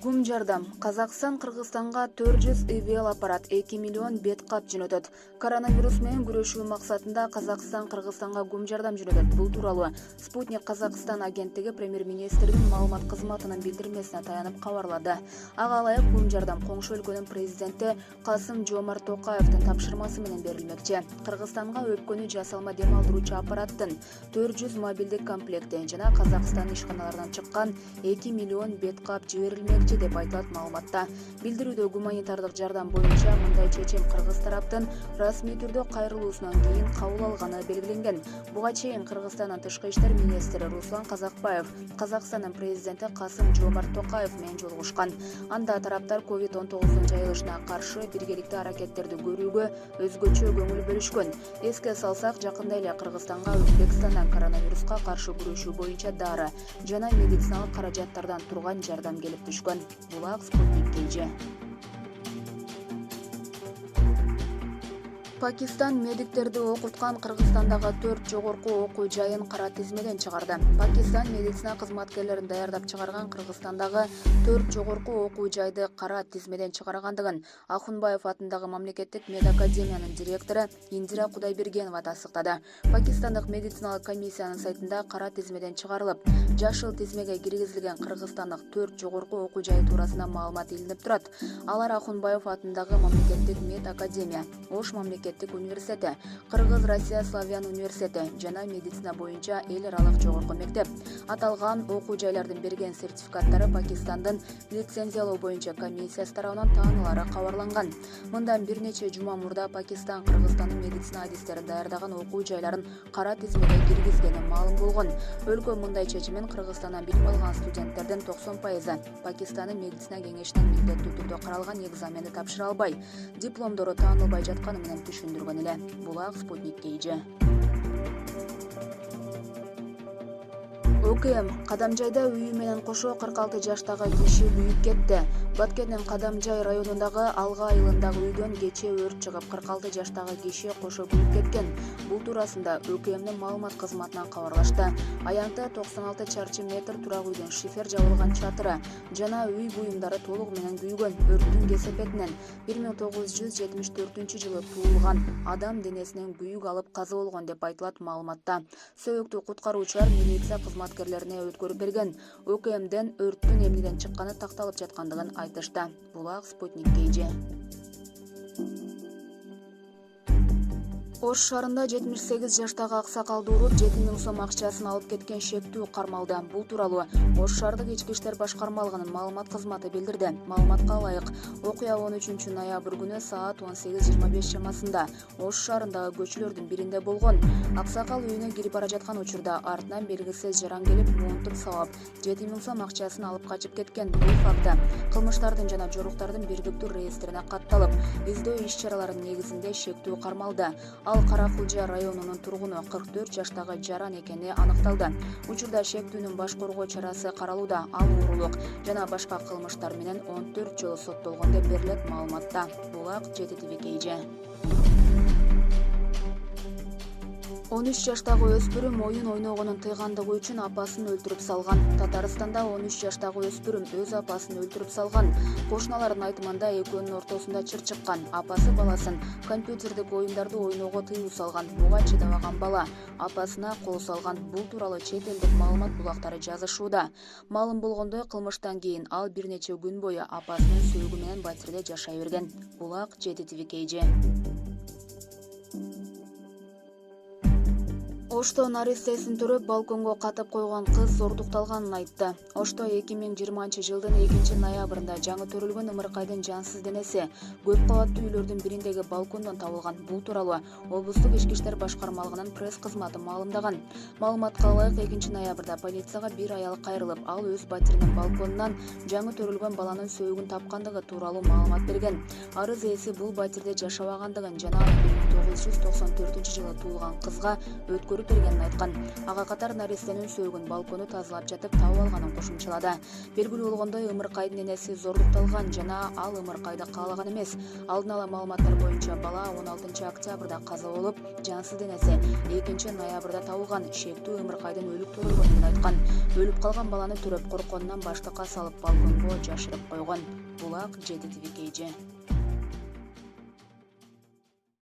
Гум жардам. Казакстан Кыргызстанга 400 ИВЛ аппарат 2 миллион бет кап жөнөтөт. Коронавирус менен күрөшүү максатында Казакстан Кыргызстанга гум жардам жөнөтөт. Бул тууралуу Спутник Казакстан агенттиги премьер-министрдин маалымат кызматынын билдирмесине таянып кабарлады. Ага ылайык гум жардам коңшу өлкөнүн президенти Касым-Жомарт Токаевдин тапшырмасы менен берилмекчи. Кыргызстанга өпкөнү жасалма дем алдыруучу аппараттын 400 мобилдик комплекти жана Казакстан ишканаларынан чыккан 2 миллион бет кап жиберилмекчи деп айтылат маалыматта. Билдирүүдө гуманитардык жардам боюнча мындай чечим кыргыз тараптын расмий түрдө кайрылуусунан кийин кабыл алганы белгиленген. Буга чейин Кыргызстандын тышкы иштер министри Руслан Казакбаев Казакстандын президенти Касым-Жомарт Токаев менен жолугушкан. Анда тараптар COVID-19 жайылышына каршы биргеликтүү аракеттерди көрүүгө өзгөчө көңүл бөлүшкөн. Эске салсак, жакында эле Кыргызстанга Өзбекстандан коронавируска каршы күрөшүү боюнча дары жана медициналык каражаттардан турган жардам келип түшкөн. Булак Спутник KG. Пакистан медиктерди окуткан Кыргызстандагы 4 жогорку окуу жайын кара тизмеден чыгарды. Пакистан медицина кызматкерлерин даярдап чыгарган Кыргызстандагы 4 жогорку окуу жайды кара тизмеден чыгаргандыгын Ахунбаев атындагы мамлекеттик медакадемиянын директору Индира Кудайбергенова тастыктады. Пакистандык медициналык комиссиянын сайтында кара тизмеден чыгарылып, жашыл тизмеге киргизилген Кыргызстандык 4 жогорку окуу жайы туурасында маалымат илинип турат. Алар Ахунбаев атындагы мамлекеттик медакадемия, Ош мамлекеттик университети, Кыргыз-Россия славян университети жана медицина боюнча эл аралык жогорку мектеп. Аталган окуу жайлардын берген сертификаттары Пакистандын лицензиялоо боюнча комиссиясы тарабынан таанылары кабарланган. Мындан бир нече жума мурда Пакистан Кыргызстандын медицина адистерин даярдаган окуу жайларын кара тизмеге киргизгени маалым болгон. Өлкө мындай чечимин Кыргызстандан билим алган студенттердин 90% Пакистандын медицина кеңешинин милдеттүү түрдө каралган экзаменди тапшыра албай, дипломдору таанылбай жатканы менен түшүндүргөн эле. Булак Спутник KG. ОКМ Кадамжайда үйү менен кошо 46 жаштагы киши күйүп кетти. Баткендин Кадамжай районундагы Алга айылындагы үйдөн кечээ өрт чыгып, 46 жаштагы киши кошо күйүп кеткен. Бул туурасында ОКМдин маалымат кызматынан кабарлашты. Аянтта 96 чарчы метр турак үйдөн шифер жабылган чатыры жана үй буюмдары толугу менен күйгөн. Өрттүн кесепетинен 1974-жылы туулган адам денесинен күйүк алып каза болгон деп айтылат маалыматта. Сөйүктүү куткаруучулар милиция кызматкерлерине өткөрүп берген. ОКМден өрттүн эмнеден чыкканы такталып жаткандыгын айтышты. Булак Спутник KG. Ош шаарында 78 жаштагы аксакалды уруп 7000 сом акчасын алып кеткен шектүү кармалды. Бул тууралуу Ош шаардык ички иштер башкармалыгынын маалымат кызматы билдирди. Маалыматка ылайык, окуя 13 ноябрь күнү саат 18:25 чамасында Ош шаарындагы көчөлөрдүн биринде болгон. Аксакал үйүнө кирип бара жаткан учурда артынан белгисиз жаран келип, монтуп сабап 7000 сом акчасын алып качып кеткен. Бул факты кылмыштардын жана жоруктардын бирдиктүү реестрине катталып, издөө иш-чараларынын негизинде шектүү кармалды. Ал Каракулжа районунун тургуну 44 жаштагы жаран экени аныкталды. Учурда шектүүнүн баш коргоо чарасы каралууда. Ал уурулук жана башка кылмыштар менен 14 жолу соттолгон деп берилет маалыматта. Булак ЖТТV KG. 13 жаштагы өспүрүм оюн ойногонун тыйгандыгы үчүн апасын өлтүрүп салган. Татарстанда 13 жаштагы өспүрүм өз апасын өлтүрүп салган. Кошуналардын айтымында экөөнүн ортосунда чыр чыккан. Апасы баласын компьютердик оюндарды ойноого тыюу салган. Буга чыдабаган бала апасына кол салган. Бул тууралуу чет элдик маалымат булактары жазышууда. Маалым болгондой, кылмыштан кийин ал бир нече күн бою апасынын сөөгү менен батирде жашай берген. Булак ЖТТV KG. Ошто нарестесин төрөп балконго катып койгон кыз зордукталганын айтты. Ошто 2020-жылдын 2-ноябрында жаңы төрүлгөн ымыркайдын жансыз денеси көп кабаттуу үйлөрдүн бириндеги балкондон табылган. Бул тууралуу облустук ички иштер башкармалыгынын пресс кызматы маалымдаган. Маалыматка ылайык 2-ноябрда полицияга бир аял кайрылып, ал өз батиринин балконунан жаңы төрүлгөн баланын сөөгүн тапкандыгы тууралуу маалымат берген. Арыз ээси бул батирде жашабагандыгын жана 1994-жылы туулган кызга өткөрүп жооп бергенин айткан. Ага катар наристенин сөөгүн балкону тазалап жатып табып алганын кошумчалады. Белгилүү болгондой, ымыркайдын энеси зордукталган жана ал ымыркайды каалаган эмес. Алдын ала маалыматтар боюнча бала 16 октябрда каза болуп, жансыз денеси 2 ноябрда табылган. Шектүү ымыркайдын өлүк төрөлгөнүн айткан. Өлүп калган баланы төрөп коркконунан баштыкка салып балконго жашырып койгон. Булак жети твкж.